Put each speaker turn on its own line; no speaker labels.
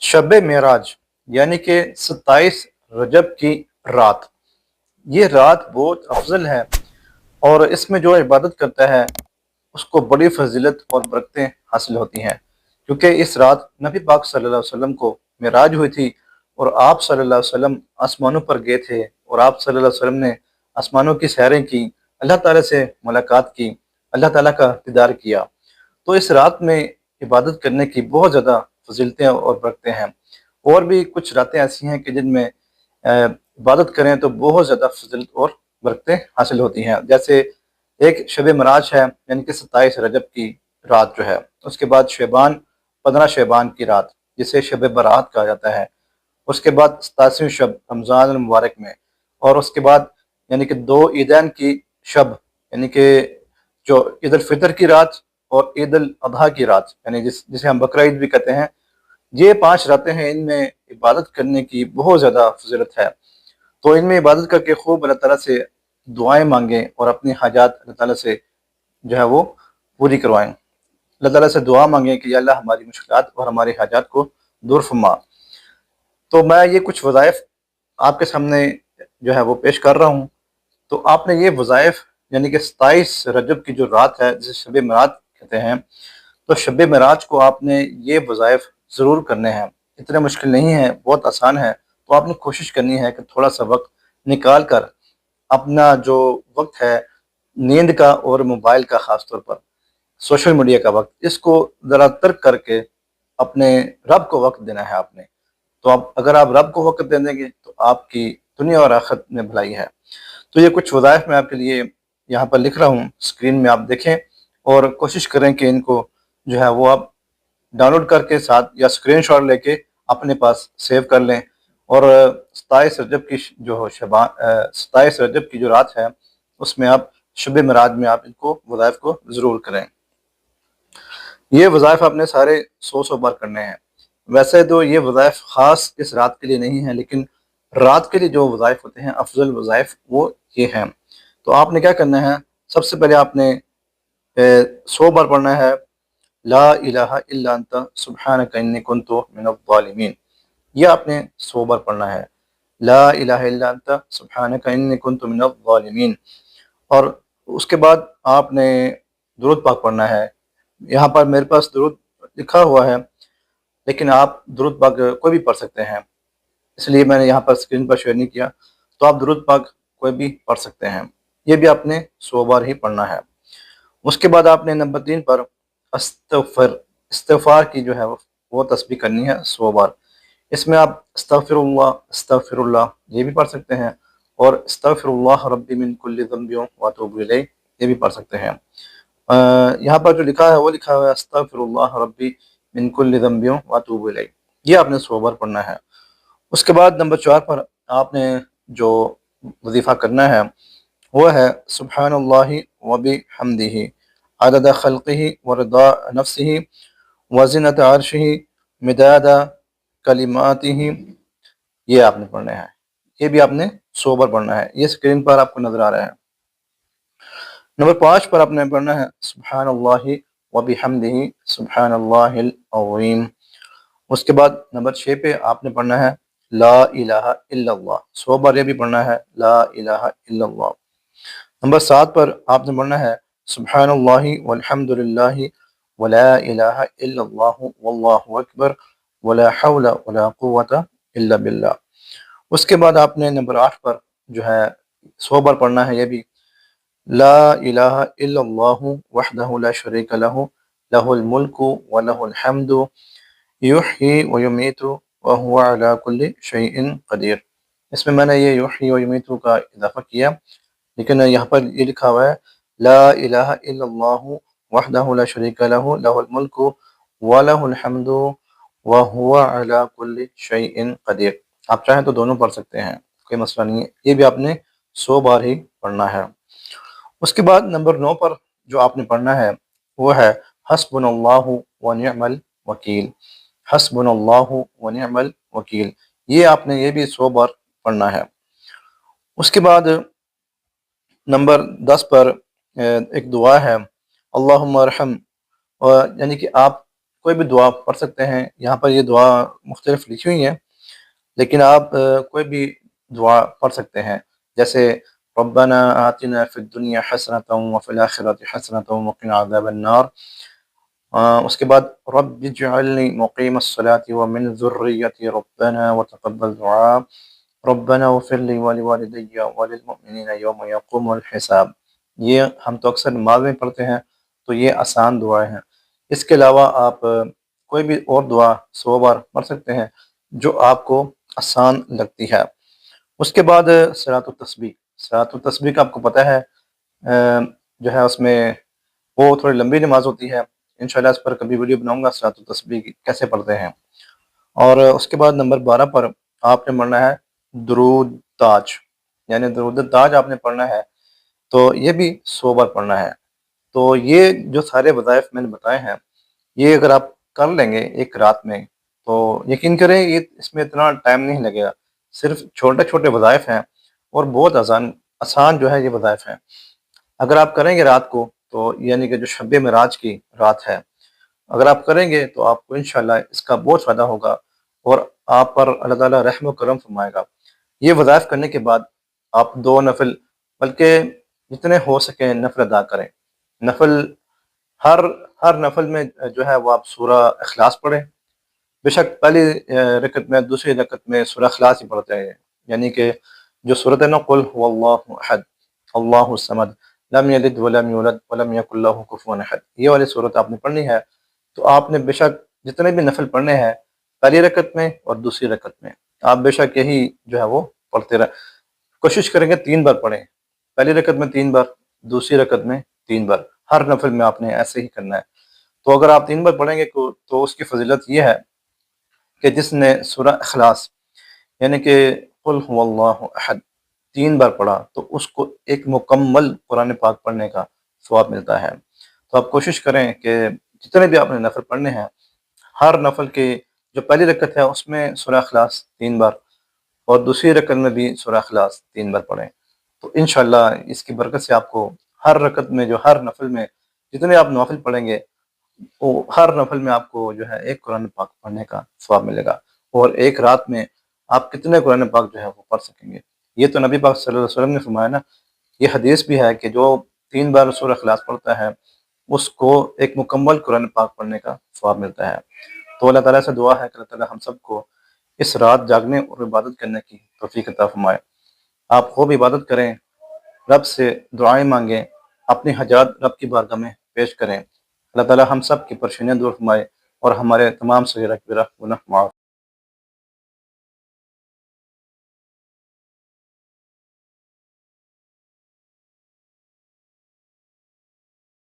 شب معراج یعنی کہ 27 رجب کی رات، یہ رات بہت افضل ہے اور اس میں جو عبادت کرتا ہے اس کو بڑی فضیلت اور برکتیں حاصل ہوتی ہیں، کیونکہ اس رات نبی پاک صلی اللہ علیہ وسلم کو معراج ہوئی تھی اور آپ صلی اللہ علیہ وسلم آسمانوں پر گئے تھے اور آپ صلی اللہ علیہ وسلم نے آسمانوں کی سیریں کی، اللہ تعالیٰ سے ملاقات کی، اللہ تعالیٰ کا دیدار کیا۔ تو اس رات میں عبادت کرنے کی بہت زیادہ فضیلتیں اور برکتیں ہیں، اور بھی کچھ راتیں ایسی ہیں کہ جن میں عبادت کریں تو بہت زیادہ فضیلت اور برکتیں حاصل ہوتی ہیں، جیسے ایک شب معراج ہے یعنی کہ 27 رجب کی رات جو ہے، اس کے بعد شعبان 15 شعبان کی رات جسے شب برات کہا جاتا ہے، اس کے بعد 87ویں شب رمضان المبارک میں، اور اس کے بعد یعنی کہ 2 عیدین کی شب یعنی کہ جو عید الفطر کی رات اور عید الاضحیٰ کی رات یعنی جسے ہم بقرہ عید بھی کہتے ہیں، یہ 5 راتیں ہیں، ان میں عبادت کرنے کی بہت زیادہ فضیلت ہے۔ تو ان میں عبادت کر کے خوب اللہ تعالیٰ سے دعائیں مانگیں اور اپنی حاجات اللہ تعالیٰ سے جو ہے وہ پوری کروائیں، اللہ تعالیٰ سے دعا مانگیں کہ یا اللہ ہماری مشکلات اور ہماری حاجات کو دور فرما۔ تو میں یہ کچھ وظائف آپ کے سامنے جو ہے وہ پیش کر رہا ہوں، تو آپ نے یہ وظائف یعنی کہ 27 رجب کی جو رات ہے جسے شب معراج کہتے ہیں، تو شب معراج کو آپ نے یہ وظائف ضرور کرنے ہیں، اتنے مشکل نہیں ہیں، بہت آسان ہے۔ تو آپ نے کوشش کرنی ہے کہ تھوڑا سا وقت نکال کر اپنا جو وقت ہے نیند کا اور موبائل کا، خاص طور پر سوشل میڈیا کا وقت، اس کو ذرا ترک کر کے اپنے رب کو وقت دینا ہے آپ نے۔ تو اگر آپ رب کو وقت دیں گے تو آپ کی دنیا اور آخرت میں بھلائی ہے۔ تو یہ کچھ وظائف میں آپ کے لیے یہاں پر لکھ رہا ہوں، اسکرین میں آپ دیکھیں اور کوشش کریں کہ ان کو جو ہے وہ آپ ڈاؤن لوڈ کر کے ساتھ یا اسکرین شاٹ لے کے اپنے پاس سیو کر لیں، اور 27 رجب کی جو 27 رجب کی جو رات ہے اس میں آپ شب معراج میں آپ ان کو وظائف کو ضرور کریں۔ یہ وظائف آپ نے سارے 100 بار کرنے ہیں۔ ویسے تو یہ وظائف خاص اس رات کے لیے نہیں ہیں، لیکن رات کے لیے جو وظائف ہوتے ہیں افضل وظائف وہ یہ ہیں۔ تو آپ نے کیا کرنا ہے، سب سے پہلے آپ نے 100 بار پڑھنا ہے لا الہ الا انت سبحانک انی کنت من الظالمین، یہ آپ نے 100 بار پڑھنا ہے، لا الہ الا انت سبحانک انی کنت من الظالمین۔ اور اس کے بعد آپ نے درود پاک پڑھنا ہے۔ یہاں پر میرے پاس درود لکھا ہوا ہے، لیکن آپ درود پاک کوئی بھی پڑھ سکتے ہیں، اس لیے میں نے یہاں پر اسکرین پر شیئر نہیں کیا۔ تو آپ درود پاک کوئی بھی پڑھ سکتے ہیں، یہ بھی آپ نے 100 بار ہی پڑھنا ہے۔ اس کے بعد آپ نے نمبر 3 پر استغفار کی جو ہے وہ تسبیح کرنی ہے 100 بار۔ اس میں آپ استغفر اللہ یہ بھی پڑھ سکتے ہیں، اور استغفر اللہ ربی من کل ذنب واتوب الیہ یہ بھی پڑھ سکتے ہیں۔ یہاں پر جو لکھا ہے وہ لکھا ہوا ہے استغفر اللہ ربی من کل ذنب واتوب الیہ، یہ آپ نے 100 بار پڑھنا ہے۔ اس کے بعد نمبر 4 پر آپ نے جو وظیفہ کرنا ہے وہ ہے سبحان اللہ وبحمدہ عدد خلقہ ورضا نفسہ وزنۃ عرشہ مداد کلماتہ، یہ آپ نے پڑھنا ہے، یہ بھی آپ نے 100 بار پڑھنا ہے، یہ اسکرین پر آپ کو نظر آ رہا ہے۔ نمبر 5 پر آپ نے پڑھنا ہے سبحان اللہ وبحمدہ سبحان اللہ العظیم۔ اس کے بعد نمبر 6 پہ آپ نے پڑھنا ہے لا الہ الا اللہ، 100 بار یہ بھی پڑھنا ہے لا الہ الا اللہ۔ نمبر 7 پر آپ نے پڑھنا ہے سبحان اللہ والحمد للہ ولا الہ الا اللہ واللہ اکبر ولا حول ولا قوۃ الا باللہ۔ اس کے بعد آپ نے نمبر 8 پر جو ہے 100 بار پڑھنا ہے یہ بھی لا الہ الا اللہ وحدہ لا شریک لہ لہ الملک ولہ الحمد یحیی ویمیت وہو علی کل شیء قدیر۔ اس میں نے یہ یحیی ویمیت کا اضافہ کیا، لیکن یہاں پر یہ لکھا ہوا ہے لا الہ الا اللہ وحدہ لا شریک لہ لہ الملک ولہ الحمد وہو علی کل شیء قدیر۔ آپ چاہیں تو دونوں پڑھ سکتے ہیں، کوئی مسئلہ نہیں ہے، یہ بھی آپ نے 100 بار ہی پڑھنا ہے۔ اس کے بعد نمبر 9 پر جو آپ نے پڑھنا ہے وہ ہے حسبنا اللہ ونعم الوکیل، حسبنا اللہ ونعم الوکیل، یہ آپ نے یہ بھی 100 بار پڑھنا ہے۔ اس کے بعد نمبر 10 پر ایک دعا ہے اللہم ارحم، یعنی کہ آپ کوئی بھی دعا پڑھ سکتے ہیں. یہاں پر یہ دعا مختلف لکھی ہوئی ہیں، لیکن آپ کوئی بھی دعا پڑھ سکتے ہیں، جیسے ربنا آتنا فی الدنیا حسنۃ وفی الآخرۃ حسنۃ وقنا عذاب النار. اس کے بعد رب اجعلنی مقیم الصلاۃ ومن ذریتی ربنا وتقبل دعاء ربنا اغفر لی ولوالدی وللمؤمنین یوم یقوم الحساب. یہ ہم تو اکثر نماز میں پڑھتے ہیں، تو یہ آسان دعائیں ہیں. اس کے علاوہ آپ کوئی بھی اور دعا 100 بار پڑھ سکتے ہیں جو آپ کو آسان لگتی ہے. اس کے بعد صلاۃ التسبیح. صلاۃ التسبیح کا آپ کو پتہ ہے جو ہے اس میں وہ تھوڑی لمبی نماز ہوتی ہے. انشاءاللہ اس پر کبھی ویڈیو بناؤں گا صلاۃ التسبیح کی کیسے پڑھتے ہیں. اور اس کے بعد نمبر 12 پر آپ نے پڑھنا ہے درود تاج، یعنی درود تاج آپ نے پڑھنا ہے، تو یہ بھی 100 بار پڑھنا ہے. تو یہ جو سارے وظائف میں نے بتائے ہیں، یہ اگر آپ کر لیں گے ایک رات میں تو یقین کریں یہ اس میں اتنا ٹائم نہیں لگے گا. صرف چھوٹے چھوٹے وظائف ہیں اور بہت آسان جو ہے یہ وظائف ہیں. اگر آپ کریں گے رات کو تو یعنی کہ جو شب معراج کی رات ہے، اگر آپ کریں گے تو آپ کو انشاءاللہ اس کا بہت فائدہ ہوگا اور آپ پر اللہ تعالیٰ رحم و کرم فرمائے گا. یہ وظائف کرنے کے بعد آپ 2 نفل، بلکہ جتنے ہو سکیں نفل ادا کریں. نفل ہر نفل میں جو ہے وہ آپ سورہ اخلاص پڑھیں. بے شک پہلی رکعت میں، دوسری رکعت میں سورہ اخلاص ہی پڑھتے ہیں، یعنی کہ جو صورت ہے نا قل هو اللہ احد اللہ الصمد لم یلد ولم یولد ولم یکن لہ کفوا احد، یہ والی صورت آپ نے پڑھنی ہے. تو آپ نے بے شک جتنے بھی نفل پڑھنے ہیں پہلی رکعت میں اور دوسری رکعت میں، آپ بے شک یہی جو ہے وہ پڑھتے رہیں. کوشش کریں گے 3 بار پڑھیں، پہلی رکعت میں 3 بار، دوسری رکعت میں 3 بار. ہر نفل میں آپ نے ایسے ہی کرنا ہے. تو اگر آپ 3 بار پڑھیں گے تو اس کی فضیلت یہ ہے کہ جس نے سورہ اخلاص یعنی کہ قل هو اللہ احد 3 بار پڑھا تو اس کو ایک مکمل قرآن پاک پڑھنے کا ثواب ملتا ہے. تو آپ کوشش کریں کہ جتنے بھی آپ نے نفل پڑھنے ہیں، ہر نفل کی جو پہلی رکعت ہے اس میں سورہ اخلاص 3 بار اور دوسری رکعت میں بھی سورہ اخلاص 3 بار پڑھیں. تو انشاءاللہ اس کی برکت سے آپ کو ہر رکعت میں، جو ہر نفل میں جتنے آپ نوافل پڑھیں گے، وہ ہر نفل میں آپ کو جو ہے ایک قرآن پاک پڑھنے کا ثواب ملے گا. اور ایک رات میں آپ کتنے قرآن پاک جو ہے وہ پڑھ سکیں گے. یہ تو نبی پاک صلی اللہ علیہ وسلم نے فرمایا نا. یہ حدیث بھی ہے کہ جو 3 بار سورہ اخلاص پڑھتا ہے اس کو ایک مکمل قرآن پاک پڑھنے کا ثواب ملتا ہے. تو اللہ تعالیٰ سے دعا ہے کہ اللہ تعالیٰ ہم سب کو اس رات جاگنے اور عبادت کرنے کی توفیق عطا فرمائے. آپ خوب عبادت کریں، رب سے دعائیں مانگیں، اپنی حاجات رب کی بارگاہ میں پیش کریں. اللہ تعالیٰ ہم سب کی پریشانیاں دور فرمائے اور ہمارے تمام صغیرہ کبیرہ گناہ معاف